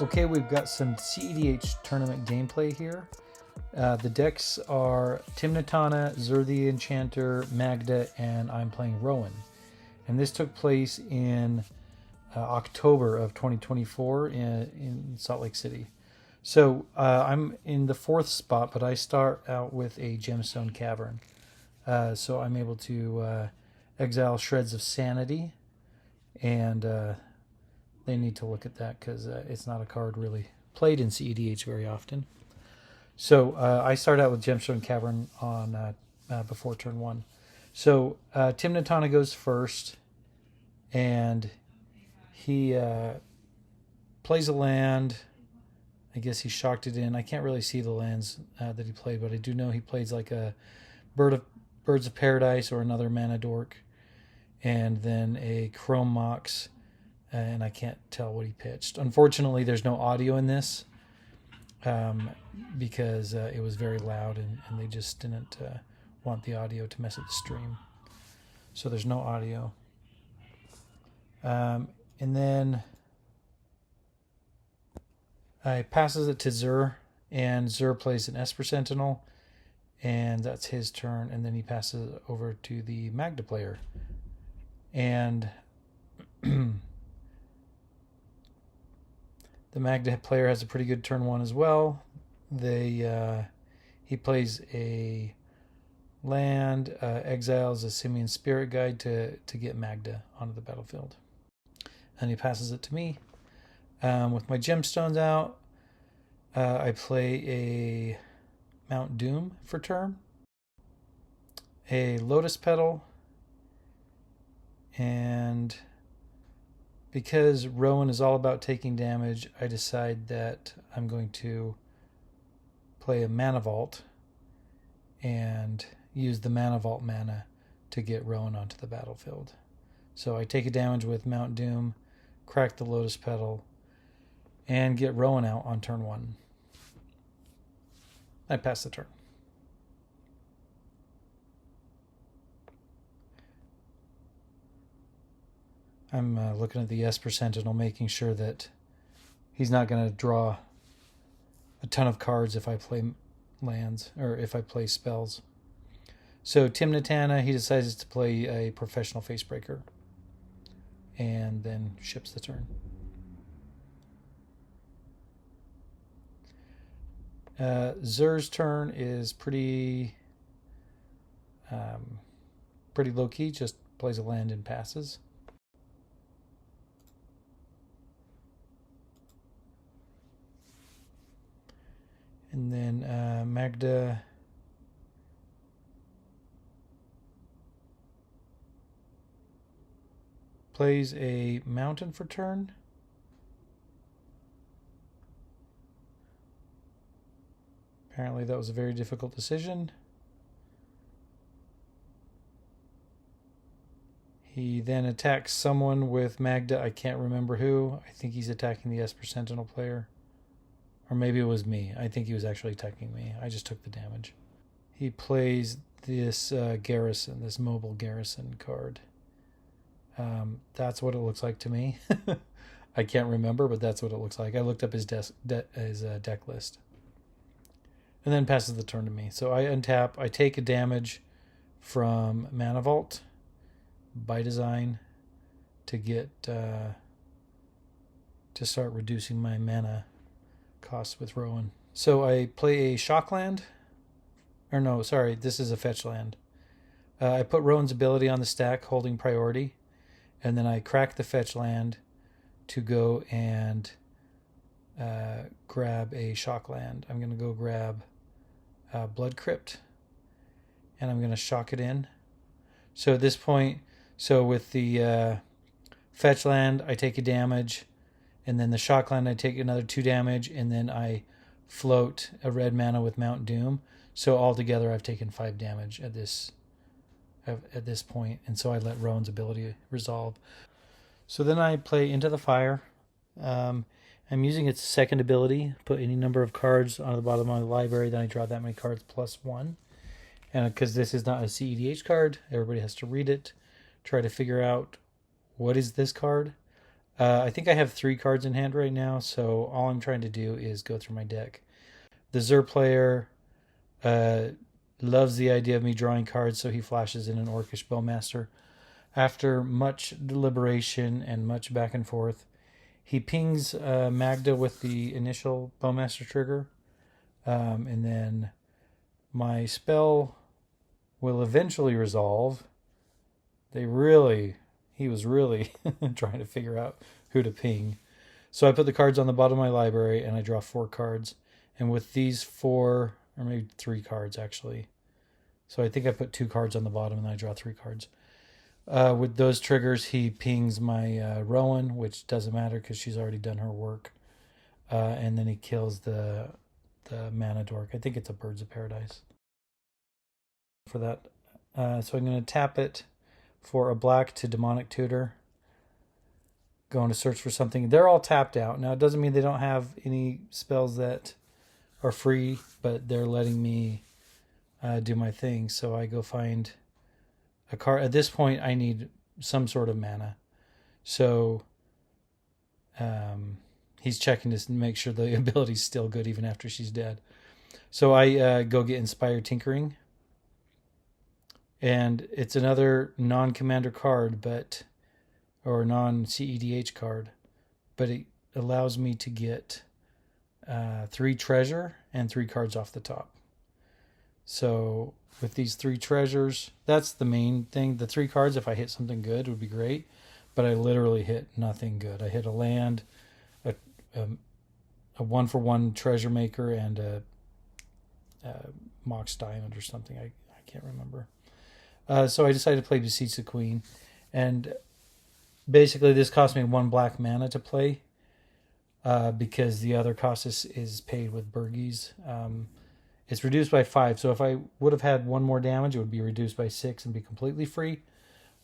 Okay, we've got some CEDH tournament gameplay here. The decks are Tymna, Tana, Zur the Enchanter, Magda, and I'm playing Rowan. And this took place in October of 2024 in Salt Lake City. So I'm in the 4th spot, but I start out with a Gemstone Cavern. So I'm able to exile Shreds of Sanity, and they need to look at that because it's not a card really played in CEDH very often. So I start out with Gemstone Cavern on before turn 1. So Tymna Tana goes first, and he plays a land. I guess he shocked it in. I can't really see the lands that he played, but I do know he plays like a Birds of Paradise or another Mana Dork, and then a Chrome Mox, and I can't tell what he pitched. Unfortunately, there's no audio in this because it was very loud, and they just didn't want the audio to mess with the stream. So there's no audio. And then I passes it to Zur, and Zur plays an Esper Sentinel, and that's his turn, and then he passes it over to the Magda player. And the Magda player has a pretty good turn 1 as well. He plays a land, exiles a Simian Spirit Guide to get Magda onto the battlefield. And he passes it to me. With my gemstones out, I play a Mount Doom for turn, a Lotus Petal, and because Rowan is all about taking damage, I decide that I'm going to play a Mana Vault and use the Mana Vault mana to get Rowan onto the battlefield. So I take a damage with Mount Doom, crack the Lotus Petal, and get Rowan out on turn 1. I pass the turn. I'm looking at the Esper Sentinel, making sure that he's not going to draw a ton of cards if I play lands or if I play spells. So Tymna Tana, he decides to play a Professional Facebreaker and then ships the turn. Zur's turn is pretty low-key, just plays a land and passes. And then Magda plays a mountain for turn. Apparently that was a very difficult decision. He then attacks someone with Magda. I can't remember who. I think he's attacking the Esper Sentinel player. Or maybe it was me. I think he was actually attacking me. I just took the damage. He plays this garrison, this mobile garrison card. That's what it looks like to me. I can't remember, but that's what it looks like. I looked up his deck list. And then passes the turn to me. So I untap. I take a damage from Mana Vault by design to get to start reducing my mana costs with Rowan. So I play a shock land. Or no, sorry, this is a fetch land. I put Rowan's ability on the stack, holding priority, and then I crack the fetch land to go and grab a shock land. I'm going to go grab Blood Crypt, and I'm going to shock it in. So at this point, so with the fetch land, I take a damage, and then the shock land, I take another 2 damage, and then I float a red mana with Mount Doom. So altogether, I've taken 5 damage at this point, and so I let Rowan's ability resolve. So then I play Into the Fire. I'm using its second ability, put any number of cards on the bottom of my library, then I draw that many cards plus 1. And because this is not a CEDH card, everybody has to read it, try to figure out what is this card. I think I have 3 cards in hand right now, so all I'm trying to do is go through my deck. The Zer player loves the idea of me drawing cards, so he flashes in an Orcish Bowmaster. After much deliberation and much back and forth, he pings Magda with the initial Bowmaster trigger, and then my spell will eventually resolve. He was really trying to figure out who to ping. So I put the cards on the bottom of my library and I draw 4 cards. And with these 4, or maybe 3 cards actually. So I think I put 2 cards on the bottom and then I draw 3 cards. With those triggers, he pings my Rowan, which doesn't matter because she's already done her work. And then he kills the mana dork. I think it's a Birds of Paradise for that. So I'm going to tap it for a black to Demonic Tutor. Going to search for something. They're all tapped out. Now, it doesn't mean they don't have any spells that are free, but they're letting me do my thing. So I go find a card. At this point, I need some sort of mana. So he's checking to make sure the ability's still good even after she's dead. So I go get Inspired Tinkering. And it's another non-commander card, or non-CEDH card, but it allows me to get 3 treasure and 3 cards off the top. So with these 3 treasures, that's the main thing. The 3 cards, if I hit something good, would be great, but I literally hit nothing good. I hit a land, a 1-for-1 treasure maker, and a Mox Diamond or something. I can't remember. So I decided to play Beseech the Queen, and basically this cost me 1 black mana to play, because the other cost is paid with Burgies. It's reduced by 5, so if I would have had 1 more damage, it would be reduced by 6 and be completely free,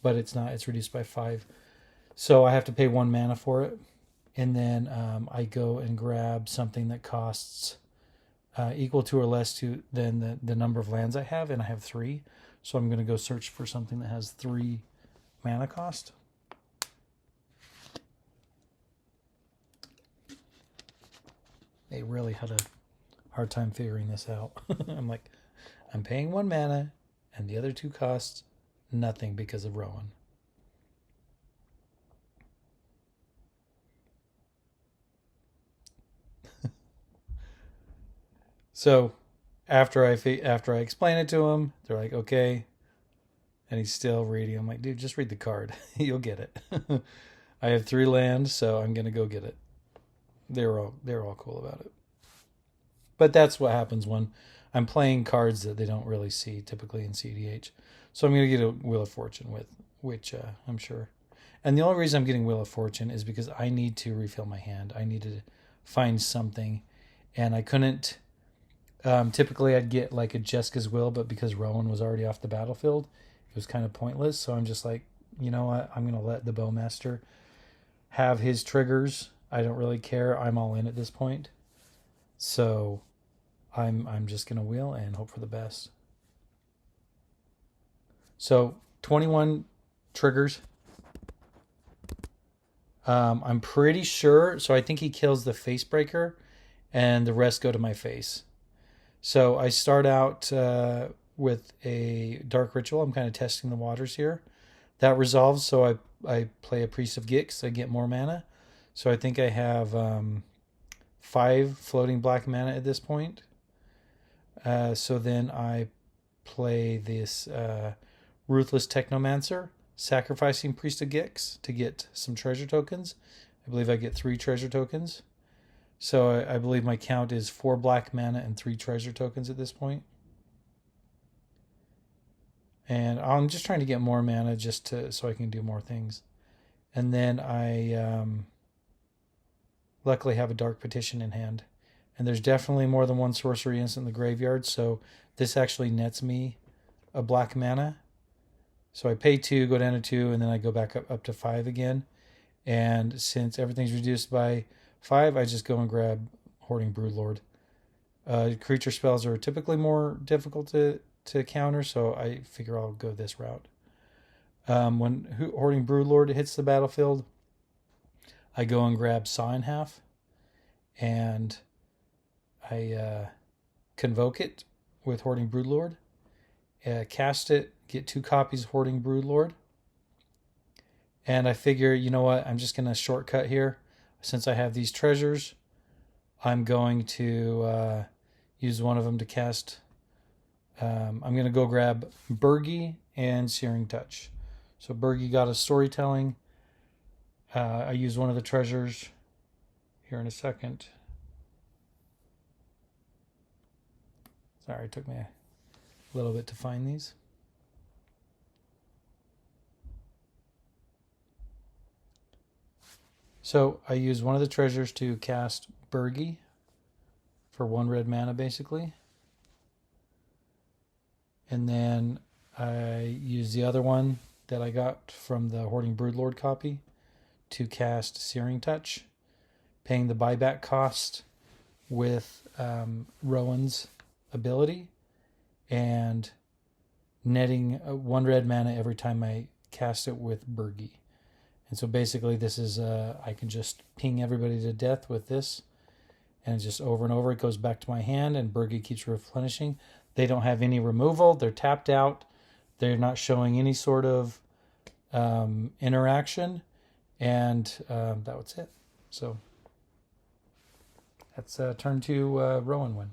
but it's not. It's reduced by 5. So I have to pay 1 mana for it, and then I go and grab something that costs equal to or less than the number of lands I have, and I have 3. So I'm going to go search for something that has 3 mana cost. They really had a hard time figuring this out. I'm like, I'm paying 1 mana, and the other 2 costs nothing because of Rowan. So after I explain it to him, they're like, okay. And he's still reading. I'm like, dude, just read the card. You'll get it. I have 3 lands, so I'm going to go get it. They're all cool about it. But that's what happens when I'm playing cards that they don't really see typically in CEDH. So I'm going to get a Wheel of Fortune with, which I'm sure. And the only reason I'm getting Wheel of Fortune is because I need to refill my hand. I need to find something. And I couldn't... typically I'd get like a Jessica's Will, but because Rowan was already off the battlefield, it was kind of pointless. So I'm just like, you know what? I'm going to let the Bowmaster have his triggers. I don't really care. I'm all in at this point. So I'm just going to wheel and hope for the best. So 21 triggers. I'm pretty sure. So I think he kills the Face Breaker and the rest go to my face. So I start out with a Dark Ritual. I'm kind of testing the waters here. That resolves, so I play a Priest of Gix. I get more mana. So I think I have 5 floating black mana at this point. So then I play this Ruthless Technomancer, sacrificing Priest of Gix to get some treasure tokens. I believe I get 3 treasure tokens. So I believe my count is 4 black mana and 3 treasure tokens at this point. And I'm just trying to get more mana so I can do more things. And then I luckily have a Dark Petition in hand. And there's definitely more than 1 sorcery instant in the graveyard, so this actually nets me a black mana. So I pay 2, go down to 2, and then I go back up to 5 again. And since everything's reduced by 5, I just go and grab Hoarding Broodlord. Creature spells are typically more difficult to counter, so I figure I'll go this route. When Hoarding Broodlord hits the battlefield, I go and grab Scion half, and I convoke it with Hoarding Broodlord, cast it, get 2 copies of Hoarding Broodlord, and I figure, you know what, I'm just going to shortcut here. Since I have these treasures, I'm going to use one of them to cast. I'm going to go grab Bergie and Searing Touch. So Bergie got a storytelling. I use one of the treasures here in a second. Sorry, it took me a little bit to find these. So I use one of the treasures to cast Bergie for 1 red mana, basically. And then I use the other one that I got from the Hoarding Broodlord copy to cast Searing Touch, paying the buyback cost with Rowan's ability, and netting 1 red mana every time I cast it with Bergie. And so basically this is, I can just ping everybody to death with this, and just over and over it goes back to my hand, and Bergie keeps replenishing. They don't have any removal. They're tapped out. They're not showing any sort of interaction, and that was it. So that's turn 2 Rowan win.